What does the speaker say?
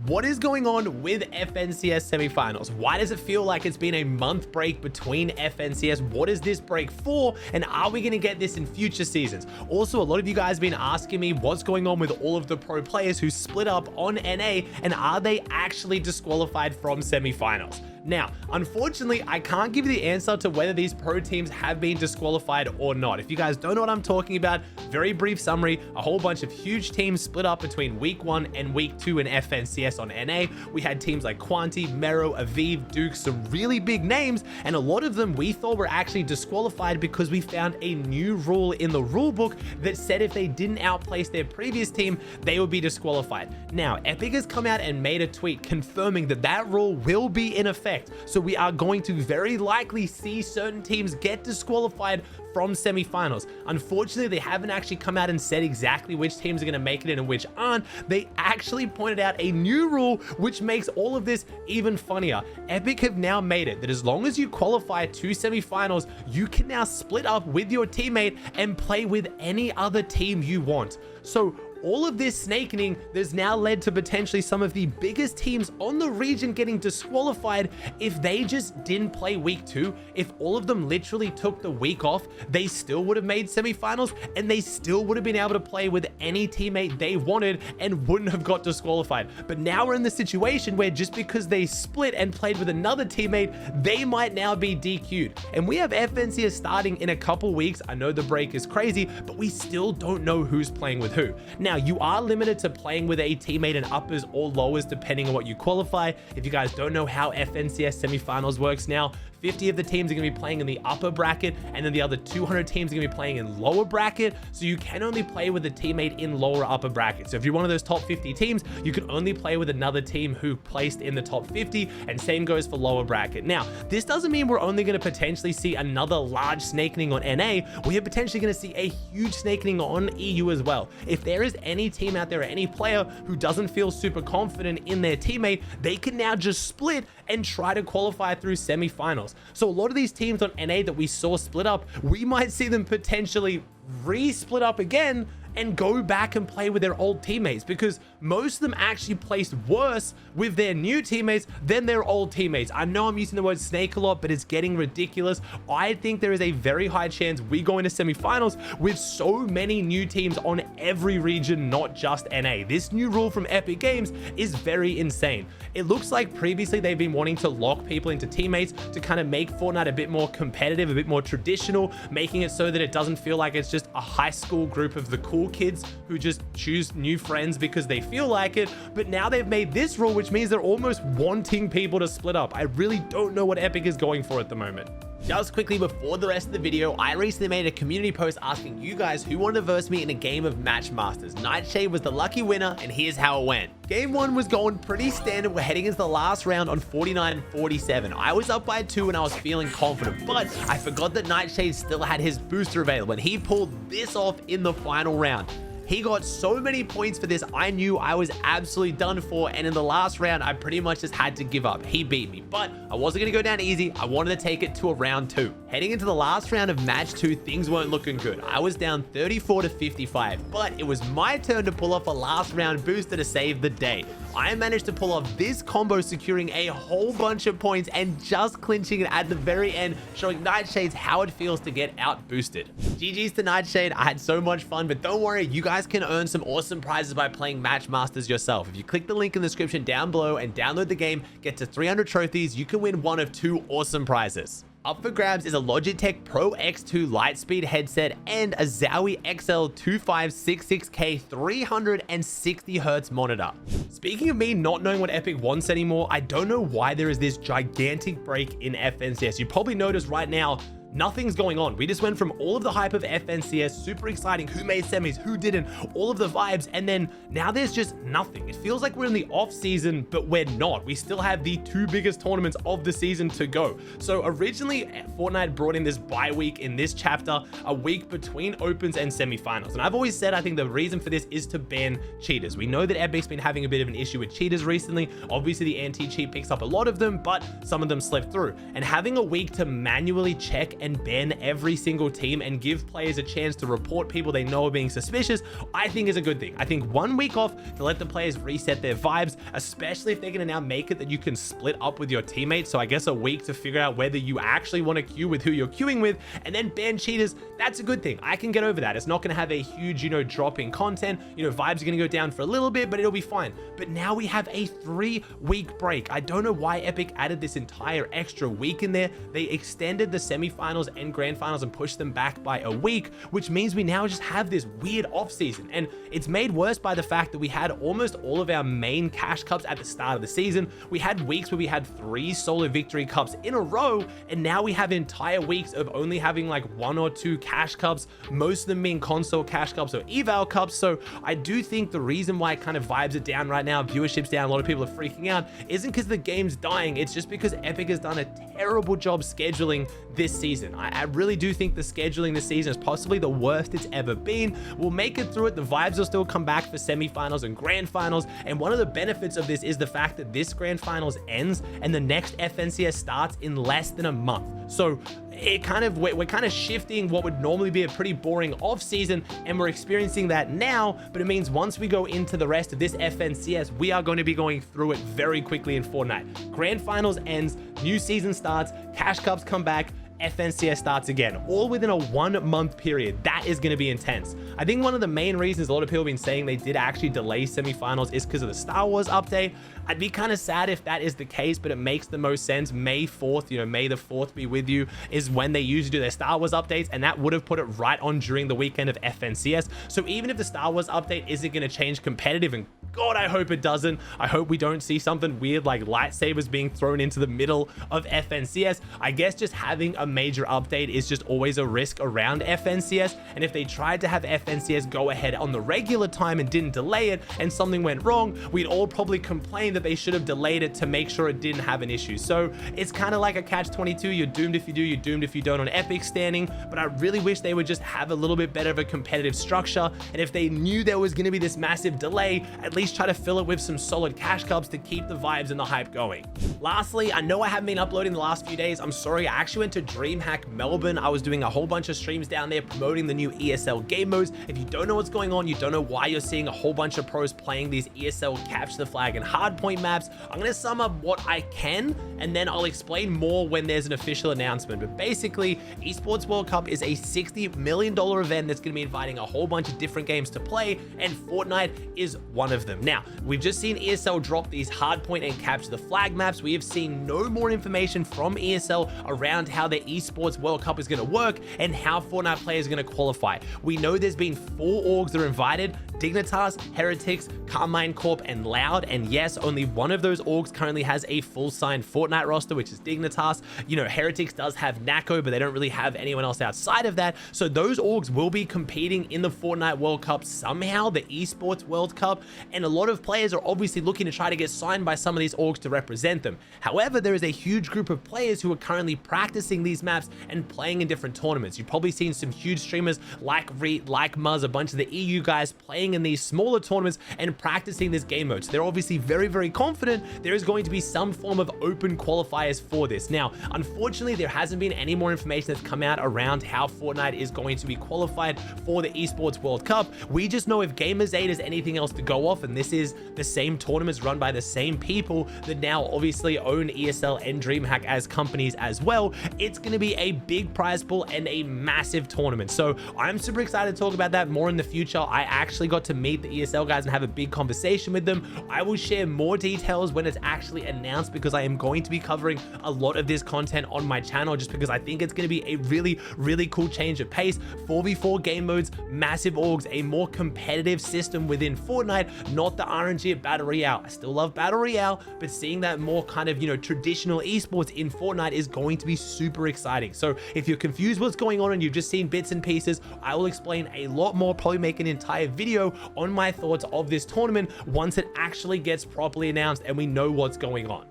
What is going on with FNCS semifinals? Why does it feel like it's been a month break between FNCS? What is this break for? And are we going to get this in future seasons? Also, a lot of you guys have been asking me what's going on with all of the pro players who split up on NA, and are they actually disqualified from semifinals? Now, unfortunately, I can't give you the answer to whether these pro teams have been disqualified or not. If you guys don't know what I'm talking about, very brief summary, a whole bunch of huge teams split up between week 1 and week 2 in FNCS on NA. We had teams like Quanti, Mero, Aviv, Duke, some really big names, and a lot of them we thought were actually disqualified because we found a new rule in the rule book that said if they didn't outplace their previous team, they would be disqualified. Now, Epic has come out and made a tweet confirming that that rule will be in effect. So we are going to very likely see certain teams get disqualified from semifinals. Unfortunately, they haven't actually come out and said exactly which teams are going to make it in and which aren't. They actually pointed out a new rule, which makes all of this even funnier. Epic have now made it that as long as you qualify to semifinals, you can now split up with your teammate and play with any other team you want. So all of this snakening has now led to potentially some of the biggest teams on the region getting disqualified if they just didn't play week 2. If all of them literally took the week off, they still would have made semifinals and they still would have been able to play with any teammate they wanted and wouldn't have got disqualified. But now we're in the situation where just because they split and played with another teammate, they might now be DQ'd. And we have FNCS starting in a couple weeks. I know the break is crazy, but we still don't know who's playing with who. Now, you are limited to playing with a teammate in uppers or lowers depending on what you qualify. If you guys don't know how FNCS semifinals works now, 50 of the teams are going to be playing in the upper bracket, and then the other 200 teams are going to be playing in lower bracket. So you can only play with a teammate in lower upper bracket. So if you're one of those top 50 teams, you can only play with another team who placed in the top 50, and same goes for lower bracket. Now, this doesn't mean we're only going to potentially see another large snakening on NA. We are potentially going to see a huge snakening on EU as well. If there is any team out there or any player who doesn't feel super confident in their teammate, they can now just split and try to qualify through semifinals. So a lot of these teams on NA that we saw split up, we might see them potentially re-split up again and go back and play with their old teammates, because most of them actually placed worse with their new teammates than their old teammates. I know I'm using the word snake a lot, but it's getting ridiculous. I think there is a very high chance we go into semifinals with so many new teams on every region, not just NA. This new rule from Epic Games is very insane. It looks like previously they've been wanting to lock people into teammates to kind of make Fortnite a bit more competitive, a bit more traditional, making it so that it doesn't feel like it's just a high school group of the cool kids who just choose new friends because they feel like it. But now they've made this rule, which means they're almost wanting people to split up. I really don't know what Epic is going for at the moment. Just quickly before the rest of the video, I recently made a community post asking you guys who wanted to verse me in a game of Match Masters. Nightshade was the lucky winner, and here's how it went. Game 1 was going pretty standard. We're heading into the last round on 49-47. I was up by 2 and I was feeling confident, but I forgot that Nightshade still had his booster available, and he pulled this off in the final round. He got so many points for this, I knew I was absolutely done for, and in the last round, I pretty much just had to give up. He beat me, but I wasn't going to go down easy. I wanted to take it to a round 2. Heading into the last round of match 2, things weren't looking good. I was down 34-55, but it was my turn to pull off a last round booster to save the day. I managed to pull off this combo, securing a whole bunch of points and just clinching it at the very end, showing Nightshades how it feels to get out boosted. GG's to Nightshade. I had so much fun, but don't worry, you guys can earn some awesome prizes by playing Match Masters yourself. If you click the link in the description down below and download the game, get to 300 trophies, you can win one of 2 awesome prizes. Up for grabs is a Logitech Pro X2 Lightspeed headset and a Zowie XL2566K 360Hz monitor. Speaking of me not knowing what Epic wants anymore, I don't know why there is this gigantic break in FNCS. You probably noticed right now, nothing's going on. We just went from all of the hype of FNCS, super exciting, who made semis, who didn't, all of the vibes, and then now there's just nothing. It feels like we're in the off season, but we're not. We still have the 2 biggest tournaments of the season to go. So originally, Fortnite brought in this bye week in this chapter, a week between opens and semifinals. And I've always said I think the reason for this is to ban cheaters. We know that Epic's been having a bit of an issue with cheaters recently. Obviously, the anti-cheat picks up a lot of them, but some of them slip through. And having a week to manually check and ban every single team and give players a chance to report people they know are being suspicious, I think is a good thing. I think 1 week off to let the players reset their vibes, especially if they're going to now make it that you can split up with your teammates. So I guess a week to figure out whether you actually want to queue with who you're queuing with, and then ban cheaters. That's a good thing. I can get over that. It's not going to have a huge, drop in content. Vibes are going to go down for a little bit, but it'll be fine. But now we have a 3-week break. I don't know why Epic added this entire extra week in there. They extended the semifinals and grand finals and pushed them back by a week, which means we now just have this weird off season. And it's made worse by the fact that we had almost all of our main cash cups at the start of the season. We had weeks where we had 3 solo victory cups in a row, and now we have entire weeks of only having like 1 or 2 cash cups, most of them being console cash cups or eval cups. So I do think the reason why kind of vibes are down right now, viewership's down, a lot of people are freaking out, isn't because the game's dying. It's just because Epic has done a terrible job scheduling this season. I really do think the scheduling this season is possibly the worst it's ever been. We'll make it through it. The vibes will still come back for semifinals and grand finals. And one of the benefits of this is the fact that this grand finals ends and the next FNCS starts in less than a month. So we're kind of shifting what would normally be a pretty boring off season, and we're experiencing that now. But it means once we go into the rest of this FNCS, we are going to be going through it very quickly in Fortnite. Grand finals ends, new season starts, cash cups come back, FNCS starts again, all within a 1-month period. That is going to be intense. I think one of the main reasons a lot of people have been saying they did actually delay semifinals is because of the Star Wars update. I'd be kind of sad if that is the case, but it makes the most sense. May 4th, May the 4th be with you, is when they usually do their Star Wars updates, and that would have put it right on during the weekend of FNCS. So even if the Star Wars update isn't going to change competitive, and God, I hope it doesn't. I hope we don't see something weird like lightsabers being thrown into the middle of FNCS. I guess just having a major update is just always a risk around FNCS. And if they tried to have FNCS go ahead on the regular time and didn't delay it, and something went wrong, we'd all probably complain that they should have delayed it to make sure it didn't have an issue. So it's kind of like a catch-22. You're doomed if you do, you're doomed if you don't on Epic standing. But I really wish they would just have a little bit better of a competitive structure. And if they knew there was going to be this massive delay, at least try to fill it with some solid cash cups to keep the vibes and the hype going. Lastly, I know I haven't been uploading the last few days. I'm sorry. I actually went to DreamHack Melbourne. I was doing a whole bunch of streams down there promoting the new ESL game modes. If you don't know what's going on, you don't know why you're seeing a whole bunch of pros playing these ESL capture the flag and hardpoint maps, I'm going to sum up what I can, and then I'll explain more when there's an official announcement. But basically, Esports World Cup is a $60 million event that's going to be inviting a whole bunch of different games to play, and Fortnite is one of them. Now, we've just seen ESL drop these hardpoint and capture the flag maps. We have seen no more information from ESL around how the Esports World Cup is going to work and how Fortnite players are going to qualify. We know there's been 4 orgs that are invited: Dignitas, Heretics, Carmine Corp, and Loud. And yes, only one of those orgs currently has a full signed Fortnite roster, which is Dignitas. Heretics does have Nako, but they don't really have anyone else outside of that. So those orgs will be competing in the Fortnite World Cup somehow, the Esports World Cup. And a lot of players are obviously looking to try to get signed by some of these orgs to represent them. However, there is a huge group of players who are currently practicing these maps and playing in different tournaments. You've probably seen some huge streamers like Reet, like Muzz, a bunch of the EU guys playing in these smaller tournaments and practicing this game mode. So they're obviously very, very confident there is going to be some form of open qualifiers for this. Now, unfortunately, there hasn't been any more information that's come out around how Fortnite is going to be qualified for the Esports World Cup. We just know if Gamersade is anything else to go off, and this is the same tournaments run by the same people that now obviously own ESL and DreamHack as companies as well, it's going to be a big prize pool and a massive tournament. So I'm super excited to talk about that more in the future. I actually got to meet the ESL guys and have a big conversation with them. I will share more details when it's actually announced, because I am going to be covering a lot of this content on my channel, just because I think it's going to be a really, really cool change of pace. 4v4 game modes, massive orgs, a more competitive system within Fortnite, not the RNG of Battle Royale. I still love Battle Royale, but seeing that more kind of, traditional esports in Fortnite is going to be super exciting. So if you're confused what's going on and you've just seen bits and pieces, I will explain a lot more, probably make an entire video on my thoughts of this tournament once it actually gets properly announced and we know what's going on.